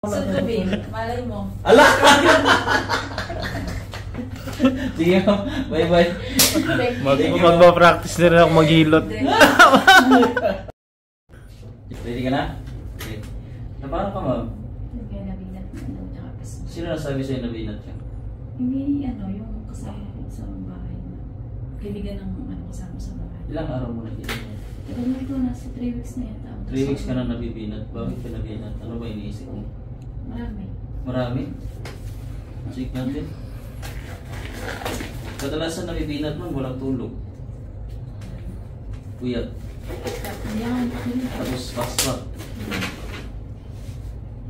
Sa gabi, malay mo. Ala! Sige, bye-bye. Magpa-practice na rin ako maghilot. Ready ka na? Okay. Paano ka, ma'am? Kaya nabinat na tsaka Christmas. Sino nasabi sa'yo nabinat ka? Hindi, yung kasama ko sa bahay na. Kaibigan ng kasama sa bahay. Ilang araw mo nabinat? Tagal na ito, nasa 3 weeks na yata. 3 weeks ka na nabibinat. Bakit ka nabinat? Ano ba iniisip mo? Marami. Marami? Check natin. Kadalasan nabibinat mo, walang tulog. Puyat. Tapos fast-track.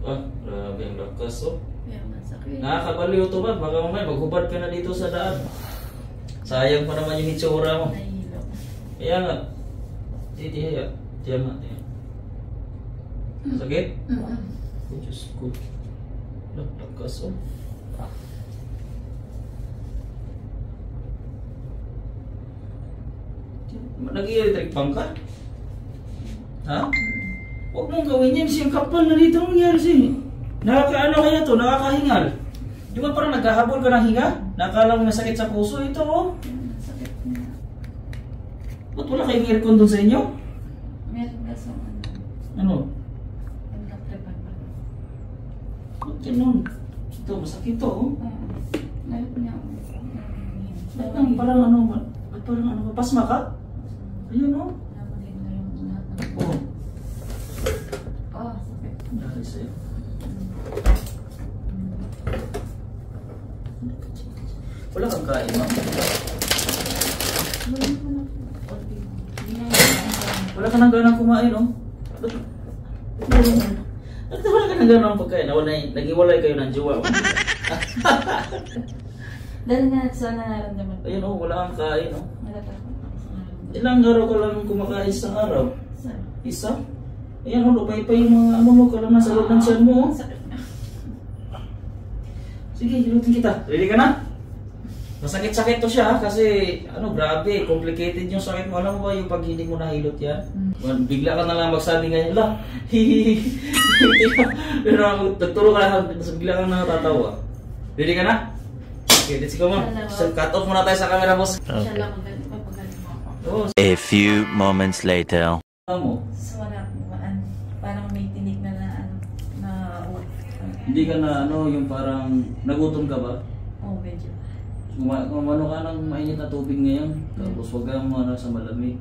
Ah, grabe ang lakas, oh. Kaya masakit. Nakakabaliw ito ba? Baka mamaya maghubad ka na dito sa daan. Sayang pa naman yung hitsura mo. Nahihilo. Kaya nga. Diya. Diya nga. Sakit? Oh, Diyos ko. Lakas, oh. Nag-i-electric pump ka? Ha? Huwag mong gawin yan. Siyang kapal na dito ang nangyari sa'yo. Nakakaano kaya to? Nakakahingal. Di ba parang nagkahabol ka ng hinga? Nakakala mo masakit sa puso. Ito, oh. Masakit na. Ba't wala kayong aircon doon sa inyo? Meron ka sa Ano? Ang kaprepan pa. Ba't ganun? Ito, masakit to, oh. Meron niya ako. Ba't nang parang ano? Ba't parang ano? Pasma ka? Ayun, oh. Nabagay na yung lahat ng... Oh. Sakit. Dahil sa'yo. Wala kang kain, ma'am. Wala ka nang ganang kumain, oh. Ba't wala ka nang ganang pagkain? Nag-iwalay kayo ng jowa, oh. Dahil nga sa nararamdaman ko. Ayun, oh. Wala kang kain, oh. Nalatakot ako sa nararamdaman. Ilang araw ka lang kumakain sa araw? Saan? Isa? Ayan, oh. Lupay-pay yung mga ano mo. Kala na sa loob ng tiyan mo, oh. Sakit na. Sige, hilutin kita. Ready ka na? Masakit-sakit to siya kasi ano, grabe, complicated yung sakit mo. Alam mo ba yung pag hindi mo nahilot yan? Bigla ka na lang magsabi ngayon, la, hihihi. Pero nagturo ka lang, bigla ka na natatawa. Ready ka na? Okay, let's go, ma'am. So, cut off muna tayo sa camera, boss. Siya lang magaling mo ako. Oh, A few moments later. mo. So wala, parang may tinik na Hindi ka na ano, yung parang nagutom ka ba? Oo, medyo. Kumano ka ng mainit na tubig ngayon, tapos huwag kang sa malamig,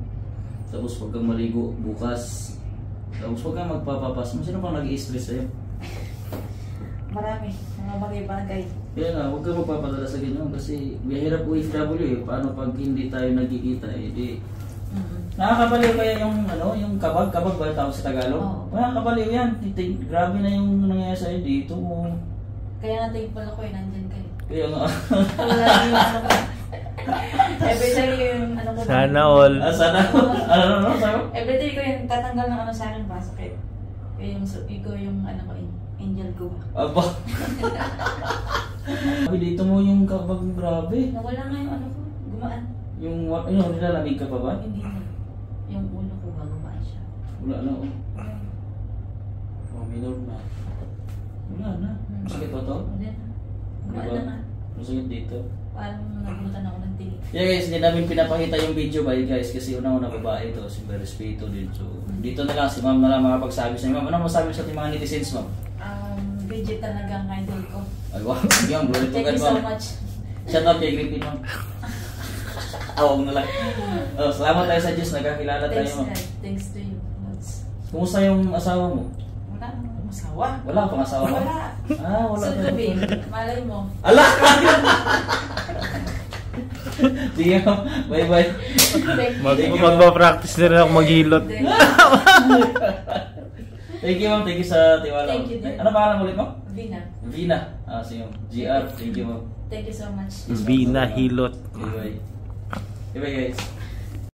tapos huwag kang maligo bukas, tapos huwag kang magpapapas. Sino bang nag-i-stress sa'yo? Marami, mga bagay-bagay. Kaya nga, huwag kang magpapadala sa ganyan kasi mahirap OFW eh. Paano pag hindi tayo nagkikita eh, di... Nakakabaliw kaya yung ano, yung kabag ba yung tawag sa Tagalog? Oo. Nakakabaliw yan. Grabe na yung nangyayari sa'yo dito. Kaya nga thankful ako eh, nandyan kayo. Kaya nga. Wala yung ano ko. Everyday yung ano ko. Sana all. Sana? Ano? Sa'yo? Everyday ko yung tatanggal ng ano sa akin ba, sakit. Kaya yung ikaw yung ano ko, angel ko ba. Aba. Sabi dito mo yung kabag, grabe. Nawala nga yung ano ko, gumaan. Yung nilalamig ka pa ba? Hindi na. Yung ulo ko ba, gumaan siya. Wala na, oh. Oh, minor na. Wala na. Masakit ba to? Wala na. Gumaan na nga. Masakit dito. Parang nabutan ako ng tinik. Yeah guys, hindi namin pinapakita yung video ba guys kasi una-una babae ito, si Respeto din. So, dito na lang si ma'am na lang makapagsabi sa inyo. Ma'am, ano masabi sa ating mga netizens, ma'am? Bridget talagang idol ko. Ay, wow. Yung glory to Thank God, you so ma'am. much. Shout out kay Griffin, ma'am. Awag na lang. Oh, salamat tayo sa Diyos, nagkakilala tayo, Thanks ma'am. God. Thanks to you. Kumusta yung asawa mo? Wala akong asawa. Wala pang asawa mo? Wala. Wala Sa pa. gabi, malay mo. Ala! Sige, ma'am. Bye-bye. Magpa-practice na rin ako maghilot. Thank you, ma'am. Thank you sa tiwala. Thank you, dear. Ano pangalan ulit mo? Vina. Vina. Sige, ma'am. GR. Thank you, ma'am. Thank you so much. Vina Hilot. Bye-bye. Bye-bye, guys.